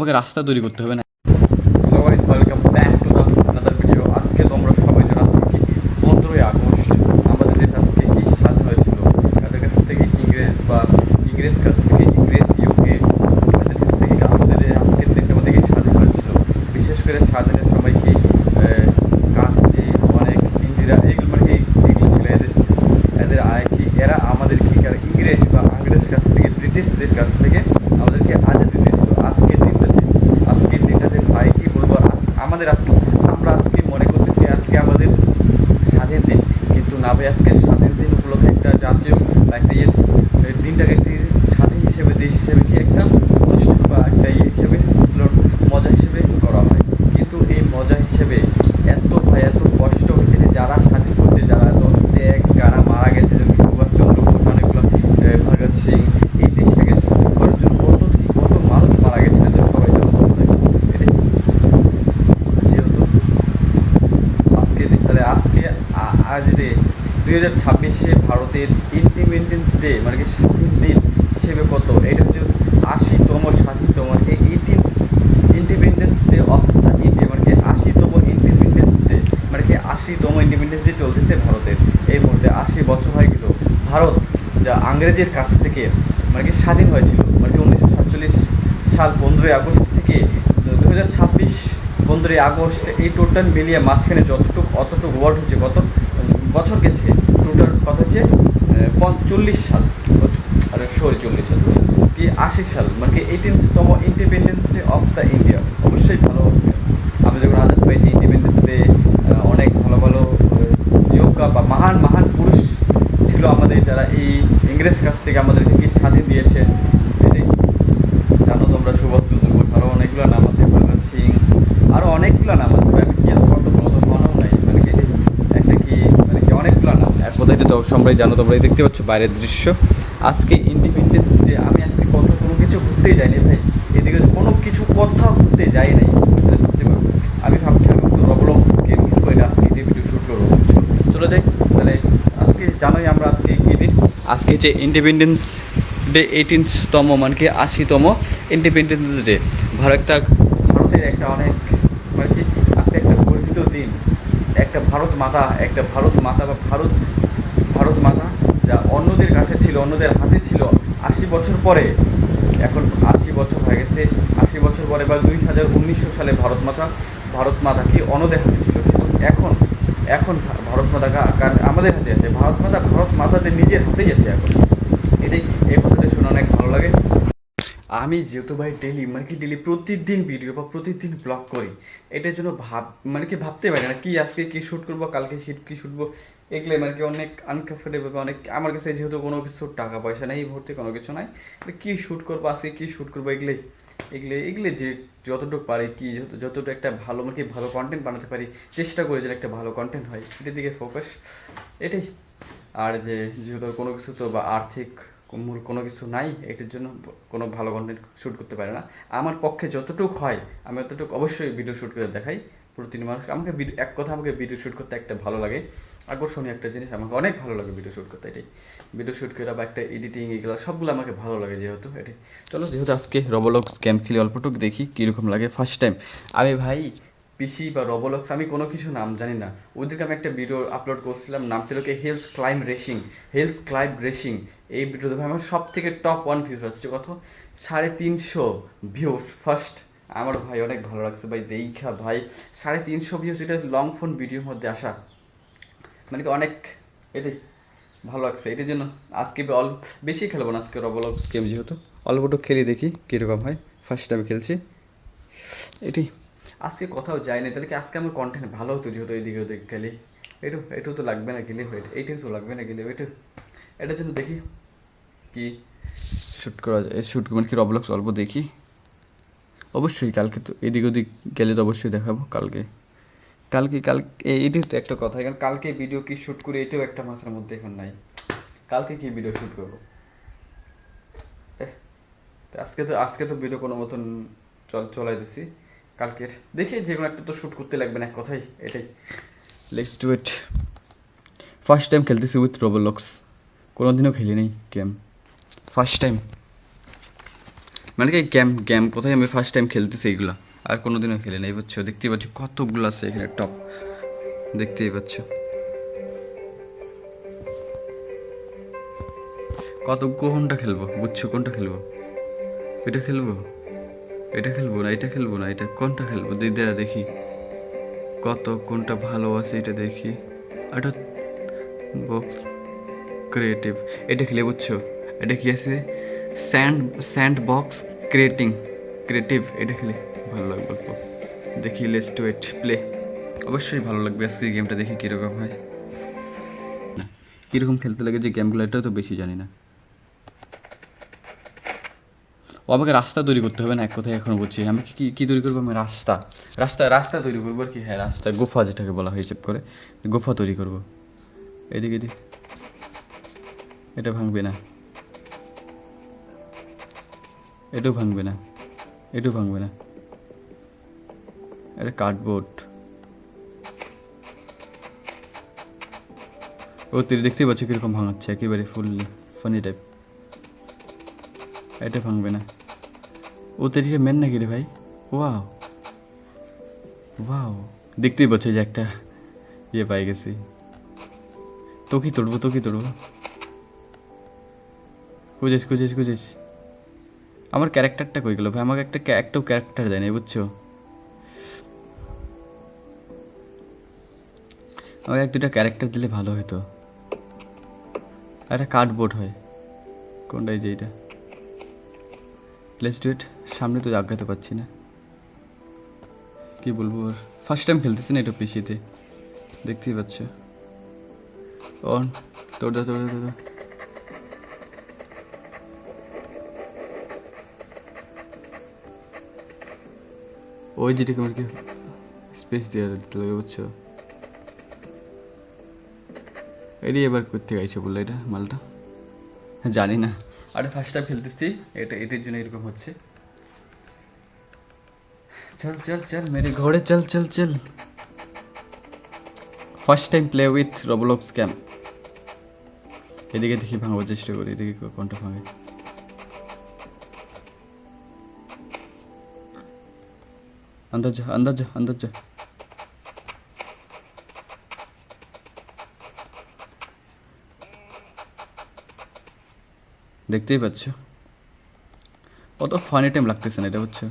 আপনাকে রাস্তা তৈরি করতে হবে না। Hello guys, welcome back to the another video. আজকে তোমরা সবাই জানো আজকে কি 15ই আগস্ট। আমাদের দেশ আজকে কি স্বাধীন হয়েছিল তাদের কাছ থেকে ইংরেজ কাছ থেকে ইংরেজ ইউকে তাদের কাছ থেকে আমাদের আজকের দিনটা আমাদের কি স্বাধীন হয়েছিল। বিশেষ করে স্বাধীনের সময় কি গান্ধীজি অনেক ইন্দিরা এগুলো মানে এগুলো ছিল এদের কি এরা আমাদের কি ইংরেজ বা আংরেজ কাছ থেকে ব্রিটিশদের কাছ থেকে আমাদেরকে আজাদি দিয়েছিল। আজকের দিনটাতে ভাই কি বলবো, আমাদের আজকে আমরা আজকে মনে করতেছি আজকে আমাদের স্বাধীন দিন, কিন্তু না ভাই, আজকে স্বাধীন দিন উপলক্ষে একটা জাতীয় বা একটা দিনটাকে একটি স্বাধীন হিসেবে দেশ হিসেবে কি একটা অনুষ্ঠান বা একটা হিসেবে মজা হিসেবে করা হয়। কিন্তু এই মজা হিসেবে এত কষ্ট হয়েছে যে যারা স্বাধীন করতে যারা এত ত্যাগ যারা মারা গেছে, যেমন সুভাষচন্দ্র বোস, অনেকগুলো ভগৎ সিং, এই দেশটাকে স্বাধীন করার জন্য কত মানুষ মারা গেছে না, সবাই জানো তোমরা। যেহেতু আজকে তাহলে আজকে আজ 2026 ভারতের ইন্ডিপেন্ডেন্স ডে মানে কি স্বাধীন দিন হিসেবে কত, এটা হচ্ছে 80তম স্বাধীনতম independence day of the India মানে কি 80তম ইন্ডিপেন্ডেন্স ডে মানে কি 80তম ইন্ডিপেন্ডেন্স ডে চলতেছে ভারতের এই মুহূর্তে। 80 বছর হয়ে গেল ভারত যা ইংরেজের কাছ থেকে মানে কি স্বাধীন হয়েছিল মানে কি 1947 সাল 15ই আগস্ট থেকে 2026 15ই আগস্ট, এই টোটাল মিলিয়ে মাঝখানে অতটুকু ওয়ার্ড হচ্ছে কত বছর গেছে, টোটাল কত হচ্ছে 40 সাল, আরে 40 সাল কি 80 সাল মানে কি 18তম independence day of the India. অবশ্যই ভালো, আমি যখন আজাদ পেয়েছি ইন্ডিপেন্ডেন্স ডে, অনেক ভালো যোদ্ধা বা মহান পুরুষ ছিল আমাদের, যারা এই ইংরেজ কাছ থেকে আমাদেরকে কি স্বাধীন দিয়েছে। এটাই জানো তোমরা, সুভাষচন্দ্র বোস, আরও অনেকগুলো নাম আছে, ভগৎ সিং, আরও অনেকগুলো নাম আছে, আমি কি কত মনেও নাই মানে কি একটা কি মানে কি অনেকগুলো নাম। এক কথায় তো সবাই জানো তোমরা, দেখতে পাচ্ছ বাইরের দৃশ্য। আজকে ইন্ডিপেন্ডেন্স ডে, আমি আজকে কোনো কিছু ঘুরতে যাইনি ভাই, এদিকে কোনো কিছু কোথাও ঘুরতে যাই নাই, ভাবতে পারবো। আমি ভাবছি আমি একটু রবলক্স গেম খেলবো, এটা আজকে ভিডিও শ্যুট করবো, বুঝছো। চলে যাই তাহলে। আজকে জানোই আমরা আজকে কী দিন, আজকে হচ্ছে ইন্ডিপেন্ডেন্স ডে 18তম মানে কি 80তম ইন্ডিপেন্ডেন্স ডে। ভারতের একটা অনেক মানে কি আজকে একটা গর্বিত দিন, একটা ভারত মাতা বা ভারত মাতা যা অন্যদের কাছে ছিল, অন্যদের হাতে ছিল 80 বছর পরে, এখন 80 বছর হয়ে গেছে, 80 বছর পরে বা 2019 সালে ভারত মাতা কি অন্যদের হাতে ছিল, কিন্তু এখন ভারত মাতা আমাদের হাতে আছে। ভারত মাতাদের নিজের হাতেই আছে এখন। এই কথাটা শুনে অনেক ভালো লাগে। আমি যেহেতু ভাই ডেলি প্রতিদিন ভিডিও বা প্রতিদিন ব্লগ করি, এটার জন্য ভাবতে পারি না কি আজকে কি শ্যুট করবো, কালকে কি শুটবো, এগুলো মানে কি অনেক আনকমফোর্টেবল, অনেক আমার কাছে যেহেতু কোনো কিছু টাকা পয়সা নেই এই মুহূর্তে, কোনো কিছু নাই, কি শ্যুট করবো আজকে, কি শ্যুট করবো, এগুলো যে যতটুকু পারি কি যতটুকু একটা ভালো মানে কি ভালো কন্টেন্ট বানাতে পারি, চেষ্টা করি যেন একটা ভালো কন্টেন্ট হয়, এটার দিকে ফোকাস, এটাই। আর যেহেতু কোনো কিছু তো বা আর্থিক মূল কোনো কিছু নাই, এটার জন্য কোনো ভালো কন্টেন্ট শ্যুট করতে পারে না। আমার পক্ষে যতটুকু হয় আমি অতটুকু অবশ্যই ভিডিও শ্যুট করে দেখাই প্রতিদিন মানুষ। আমাকে আমাকে ভিডিও শ্যুট করতে একটা ভালো লাগে, আকর্ষণীয় একটা জিনিস, আমাকে অনেক ভালো লাগে ভিডিও শ্যুট করতে। এটাই ভিডিও শ্যুট করা বা একটা এডিটিং, এগুলো সবগুলো আমাকে ভালো লাগে যেহেতু। এটাই চলো, যেহেতু আজকে রবলক্স গেম খেলি, অল্পটুকু দেখি কীরকম লাগে। ফার্স্ট টাইম আমি ভাই পিসি বা রবলক্স, আমি কোনো কিছু নাম জানি না। ওদেরকে আমি একটা ভিডিও আপলোড করছিলাম, নাম ছিল কি হিলস ক্লাইম্ব রেসিং। এই ভিডিওতে ভাই আমার সব থেকে টপ 1 ভিউজ আসছে, কত 350 ভিউজ ফার্স্ট। আমার ভাই অনেক ভালো লাগছে ভাই দেখা, ভাই 350 ভিউজ, এটা লং ফোন ভিডিওর মধ্যে আসা মানে কি অনেক, এটাই ভালো লাগছে। এটার জন্য আজকে বেশি খেলবো না আজকে রবলক্স গেম, যেহেতু অল্পটুকু খেলি দেখি কীরকম হয়, ফার্স্ট টাইম খেলছি। এটি আজকে কোথাও যায়নি, তাহলে কি আজকে আমার কন্টেন্ট ভালো হতো, যেহেতু এইদিকে ওদিকে গেলে একটু তো লাগবে না গেলে, এইটাই তো লাগবে না গেলে, এটার জন্য দেখি কি শ্যুট করা যায়, শ্যুট মানে কি রবলক্স অল্প দেখি। অবশ্যই কালকে তো এদিক ওদিক গেলে তো অবশ্যই দেখাবো কালকে এইটাই তো একটা কথা, কারণ কালকে ভিডিও কি শ্যুট করে এটাও একটা মাথার মধ্যে এখন নাই, কালকে কি ভিডিও শ্যুট করবো। আজকে তো ভিডিও কোনো মতন চলাই দিছি, কালকের দেখি যে কোনো একটা তো শ্যুট করতে লাগবে না, এক কথাই এটাই। Let's do it. First time খেলতেছি উইথ রবলক্স, কোনোদিনও খেলি নেই গেম, ফার্স্ট টাইম। মানে কি গেম গেম কোথায় আমি ফার্স্ট টাইম খেলতেছি এইগুলো, আর কোনোদিনও খেলে নাই বুঝছো। দেখতেই পাচ্ছ কতগুলো আছে এখানে টপ, দেখতেই পাচ্ছ কত, কোনটা খেলবো বুঝছো, কোনটা খেলবো, এটা খেলবো, এটা খেলবো না, এটা খেলবো না, এটা কোনটা খেলবো দিদা দেখি কত কোনটা ভালো আছে এটা দেখি। এটা বক্স ক্রিয়েটিভ, এটা খেলে বুঝছো, এটা কি আছে sand sand box creating creative, এটা খেলে ভালো লাগবে অল্প। দেখি লেটস টু ইট প্লে, অবশ্যই ভালো লাগবে আজকে গেমটা, দেখি কীরকম হয় না কীরকম খেলতে লাগে যে গেমগুলো, এটাও তো বেশি জানি না। ও আমাকে রাস্তা তৈরি করতে হবে না, এক কথায় এখনো বলছি আমি কি কি তৈরি করবো, আমি রাস্তা রাস্তা রাস্তা তৈরি করবো আর কি। হ্যাঁ রাস্তা, গুফা যেটাকে বলা হয় হিসেব করে, গুফা তৈরি করবো। এদিকে এদিকে, এটা ভাঙবে না, এটাও ভাঙবে না, এটাও ভাঙবে না, এটা কার্ডবোর্ড। ও তুই দেখতেই পাচ্ছ কীরকম ভাঙাচ্ছে, একেবারে ফুললি ফানি টাইপ। এটা ভাঙবে না, ও তেরিকে মেন নাকি রে ভাই, ওয়াও ওয়াও, দেখতেই পাচ্ছ যে একটা ইয়ে পাই গেছি। তো কি তুলবো, তো কি তুলবো, খুঁজেছ খুঁজেছ খুঁজেছ। আমার ক্যারেক্টারটা কই গেলো ভাই, আমাকে একটাও ক্যারেক্টার দেয় না বুঝছো। আমাকে এক দুটা ক্যারেক্টার দিলে ভালো হতো। একটা কার্ডবোর্ড হয় কোনটাই, যে এইটা লেটস ডু ইট। সামনে তো আগাতে পারছি না, কি বলবো, আর ফার্স্ট টাইম খেলতেছি না এটা পিসিতে, দেখতেই পাচ্ছ। অন তোর দা তোর দা, ওই যেটাকে আমার কি স্পেস দিয়ে দিতে লাগে বুঝছো। এটি এবার করতে গাইছে বললো এটা মালটা, জানি না। আরে ফার্স্ট টাইম খেলতেছি, এটা এটার জন্য এরকম হচ্ছে। চল চল চল মেরে ঘোড়ে চল চল চল, first time play with Roblox game. এদিকে দেখি ভাঙাবার চেষ্টা করি, এদিকে কোনটা ভাঙে। अंदर जा अंदर जा अंदर जा, দেখতেই পাচ্ছ অত ফানি টাইম লাগতেছে না এটা বুঝছো।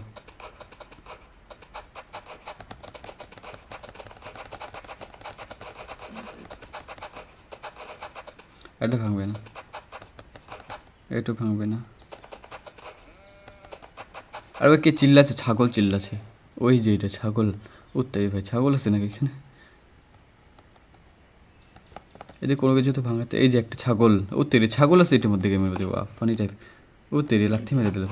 এটা ভাঙবে না, এটা ভাঙবে না। আর ওই কে চিল্লাছে, ছাগল চিল্লাছে, ওই যে এটা ছাগল, উঠতেই ভাই ছাগল আছে নাকি এখানে। এদের কোনো কিছু তো ভাঙাতে, এই যে একটা ছাগল, ও তেরে ছাগল আছে এটার মধ্যে গেমের মধ্যে, বা ফানি টাইপ। ও তেরে লাথি মেরে দিল,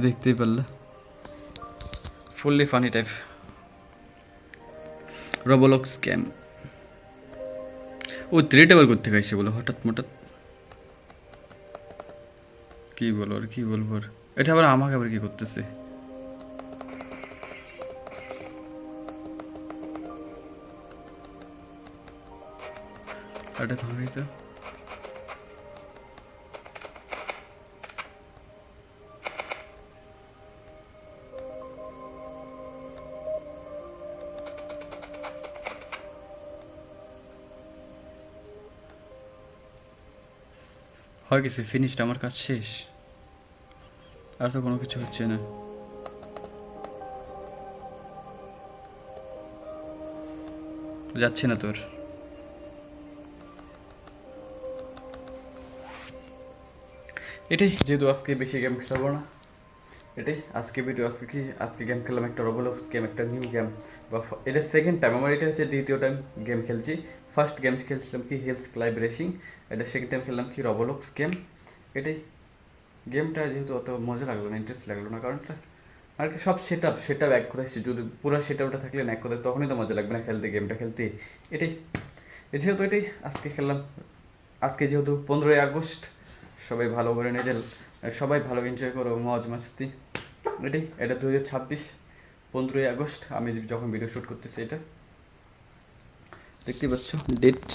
দেখতেই পারলা, ফুললি ফানি টাইপ রবলক্স গেম। ও থ্রেড আবার করতে খাইছে বলো হঠাৎ মঠাৎ, কি বলো আর কি বলবো আর। এটা আবার আমাকে আবার কি করতেছে, এটা ভাঙাই তো। হয়ে গেছে, ফিনিশড, আমার কাজ শেষ, আর তো কোনো কিছু হচ্ছে না। যাচ্ছে না তোর, এটাই যেহেতু আজকে বেশি গেম খেলবো না, এটাই আজকে ভিডিও। আজকে কি, আজকে গেম খেললাম একটা রবলক্স গেম, একটা নিউ গেম, বা এটা সেকেন্ড টাইম আমার, এটা হচ্ছে দ্বিতীয় টাইম গেম খেলছি। ফার্স্ট গেম খেলছিলাম কি হিলস ক্লাইব রেসিং, এটা সেকেন্ড টাইম খেললাম কি রবলক্স গেম। এটাই গেমটা যেহেতু অত মজা লাগলো না, ইন্টারেস্ট লাগলো না, কারণ আর কি সব সেট আপ এক কথায়, যদি পুরো সেট আপটা থাকলে না এক কথায়, তখনই তো মজা লাগবে না খেলতে, গেমটা খেলতে। এটাই যেহেতু এটাই আজকে খেললাম। আজকে যেহেতু 15ই আগস্ট, সবাই ভালো করে নিজের, সবাই ভালো এনজয় করো, মজ মাস্তি। এটাই, এটা 2026 15ই আগস্ট আমি যখন ভিডিও শ্যুট করতেছি, এটা দেখতে পাচ্ছ ডেট,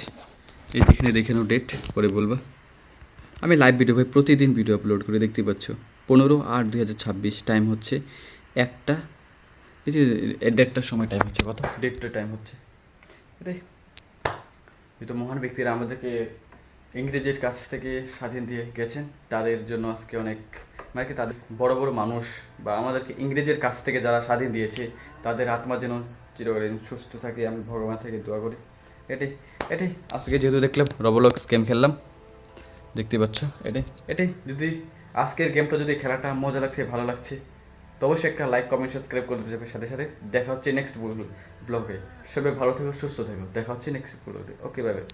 এই এখানে দেখে নাও ডেট, পরে বলবা। আমি লাইভ ভিডিও ভাই প্রতিদিন ভিডিও আপলোড করে, দেখতে পাচ্ছ 15/8/2026, টাইম হচ্ছে 1টা, এই যে 1:30টার সময় টাইম হচ্ছে, কত 1:30টার টাইম হচ্ছে। এটাই যেহেতু মহান ব্যক্তিরা আমাদেরকে ইংরেজের কাছ থেকে স্বাধীন দিয়ে গেছেন, তাদের জন্য আজকে অনেক মানে কি তাদের বড় বড় মানুষ বা আমাদেরকে ইংরেজের কাছ থেকে যারা স্বাধীন দিয়েছে তাদের আত্মা যেন চিরকালীন সুস্থ থাকে, আমি ভগবান থেকে দোয়া করি। এটাই এটাই আজকে যেহেতু দেখলাম রবলক্স গেম খেললাম, দেখতে পাচ্ছ। এটাই এটাই যদি আজকের গেমটা যদি খেলাটা মজা লাগছে, ভালো লাগছে, তো অবশ্যই একটা লাইক কমেন্ট সাবস্ক্রাইব করতে যাবে। সাথে সাথে দেখা হচ্ছে নেক্সট ব্লগে। সবাই ভালো থেকো, সুস্থ থেকো, দেখা হচ্ছে নেক্সট ব্লগে। ওকে, বাই বাই।